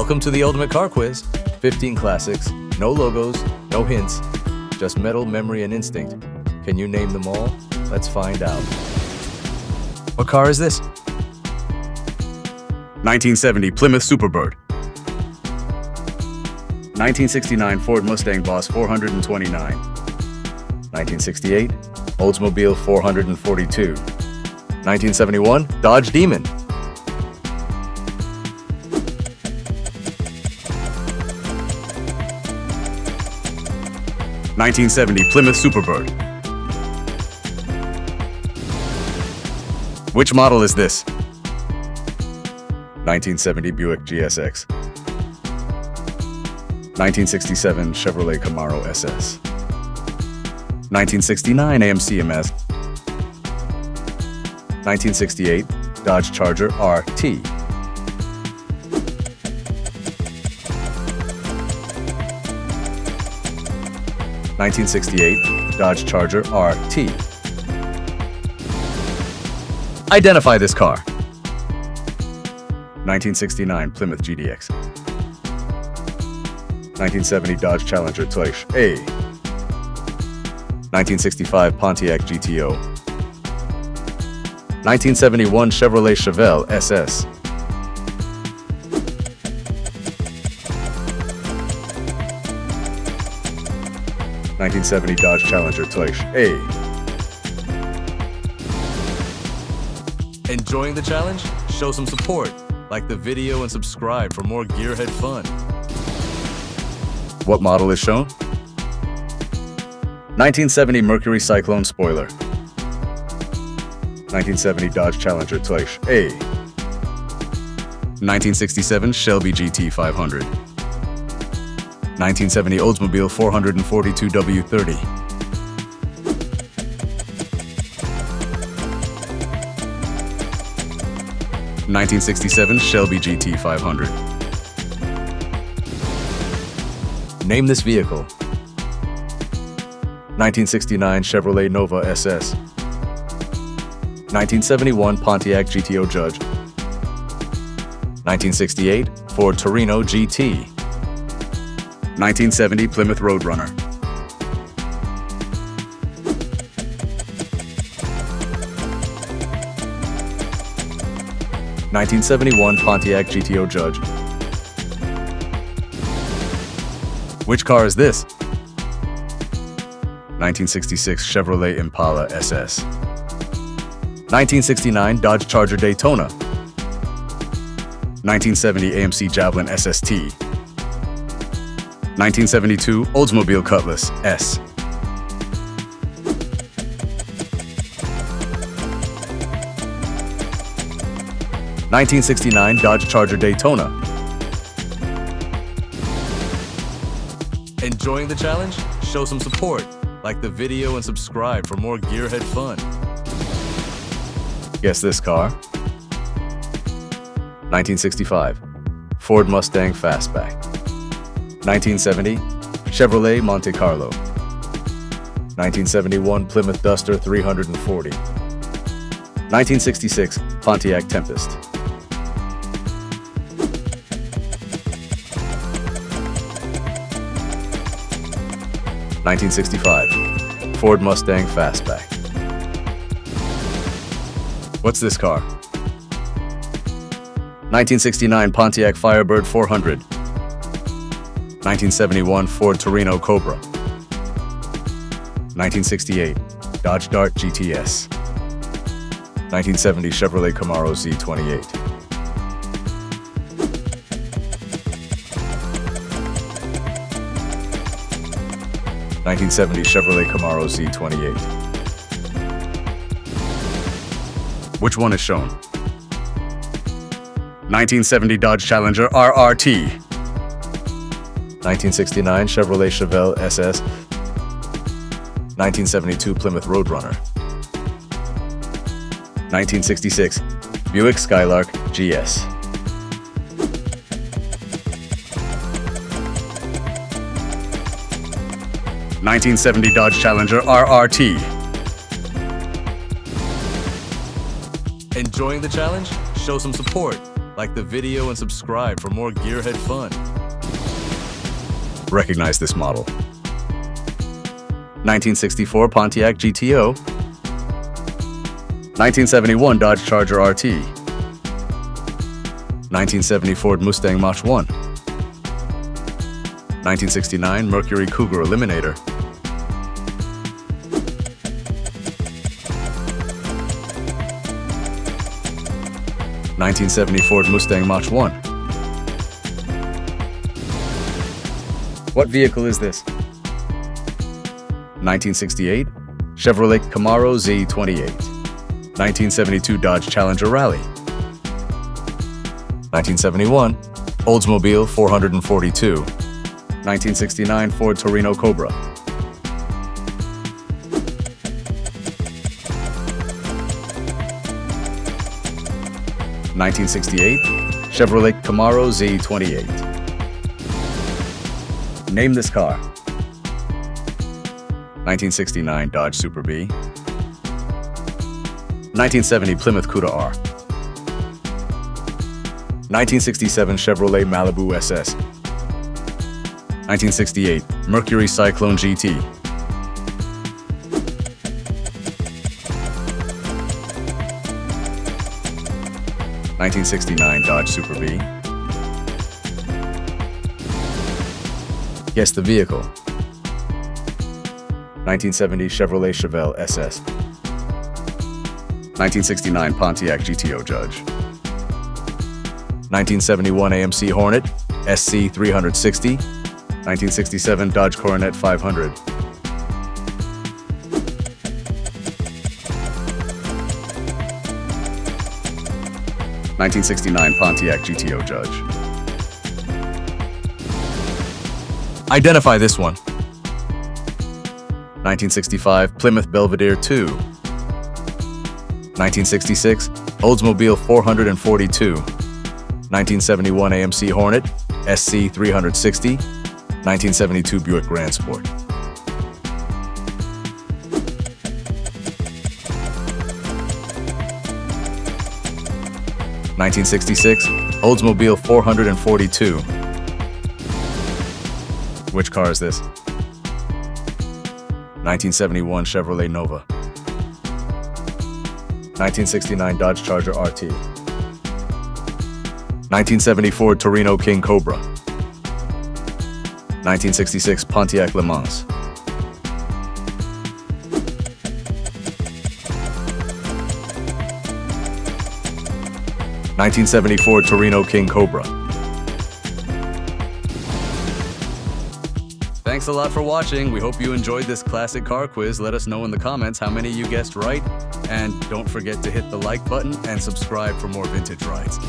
Welcome to the Ultimate Car Quiz. 15 classics, no logos, no hints, just metal, memory, and instinct. Can you name them all? Let's find out. What car is this? 1970 Plymouth Superbird. 1969 Ford Mustang Boss 429. 1968 Oldsmobile 442. 1971 Dodge Demon. 1970 Plymouth Superbird. Which model is this? 1970 Buick GSX. 1967 Chevrolet Camaro SS. 1969 AMC MS. 1968 Dodge Charger RT. 1968 Dodge Charger RT. Identify this car. 1969 Plymouth GDX. 1970 Dodge Challenger Touch A. 1965 Pontiac GTO. 1971 Chevrolet Chevelle SS. 1970 Dodge Challenger Touch A. Enjoying the challenge? Show some support. Like the video and subscribe for more GearHead fun. What model is shown? 1970 Mercury Cyclone Spoiler. 1970 Dodge Challenger Touch A. 1967 Shelby GT 500. 1970 Oldsmobile 442 W30. 1967 Shelby GT 500. Name this vehicle. 1969 Chevrolet Nova SS. 1971 Pontiac GTO Judge. 1968 Ford Torino GT. 1970 Plymouth Roadrunner. 1971 Pontiac GTO Judge. Which car is this? 1966 Chevrolet Impala SS. 1969 Dodge Charger Daytona. 1970 AMC Javelin SST. 1972 Oldsmobile Cutlass S. 1969 Dodge Charger Daytona. Enjoying the challenge? Show some support. Like the video and subscribe for more GearHead fun. Guess this car? 1965 Ford Mustang Fastback. 1970 Chevrolet Monte Carlo. 1971 Plymouth Duster 340. 1966 Pontiac Tempest. 1965 Ford Mustang Fastback. What's this car? 1969 Pontiac Firebird 400. 1971 Ford Torino Cobra. 1968 Dodge Dart GTS. 1970 Chevrolet Camaro Z28. 1970 Chevrolet Camaro Z28. Which one is shown? 1970 Dodge Challenger RRT. 1969 Chevrolet Chevelle SS. 1972 Plymouth Roadrunner. 1966 Buick Skylark GS. 1970 Dodge Challenger RRT. Enjoying the challenge? Show some support. Like the video and subscribe for more GearHead fun. Recognize this model. 1964 Pontiac GTO. 1971 Dodge Charger RT. 1970 Ford Mustang Mach 1. 1969 Mercury Cougar Eliminator. 1970 Ford Mustang Mach 1. What vehicle is this? 1968 Chevrolet Camaro Z28. 1972 Dodge Challenger Rally. 1971 Oldsmobile 442. 1969 Ford Torino Cobra. 1968 Chevrolet Camaro Z28. Name this car. 1969 Dodge Super B. 1970 Plymouth Cuda R. 1967 Chevrolet Malibu SS. 1968 Mercury Cyclone GT. 1969 Dodge Super B. Guess the vehicle. 1970 Chevrolet Chevelle SS. 1969 Pontiac GTO Judge. 1971 AMC Hornet SC 360. 1967 Dodge Coronet 500. 1969 Pontiac GTO Judge. Identify this one. 1965 Plymouth Belvedere 2. 1966 Oldsmobile 442. 1971 AMC Hornet SC 360. 1972 Buick Grand Sport. 1966 Oldsmobile 442. Which car is this? 1971 Chevrolet Nova. 1969 Dodge Charger RT. 1970 Ford Torino King Cobra. 1966 Pontiac Le Mans. 1970 Ford Torino King Cobra. Thanks a lot for watching. We hope you enjoyed this classic car quiz. Let us know in the comments how many you guessed right. And don't forget to hit the like button and subscribe for more vintage rides.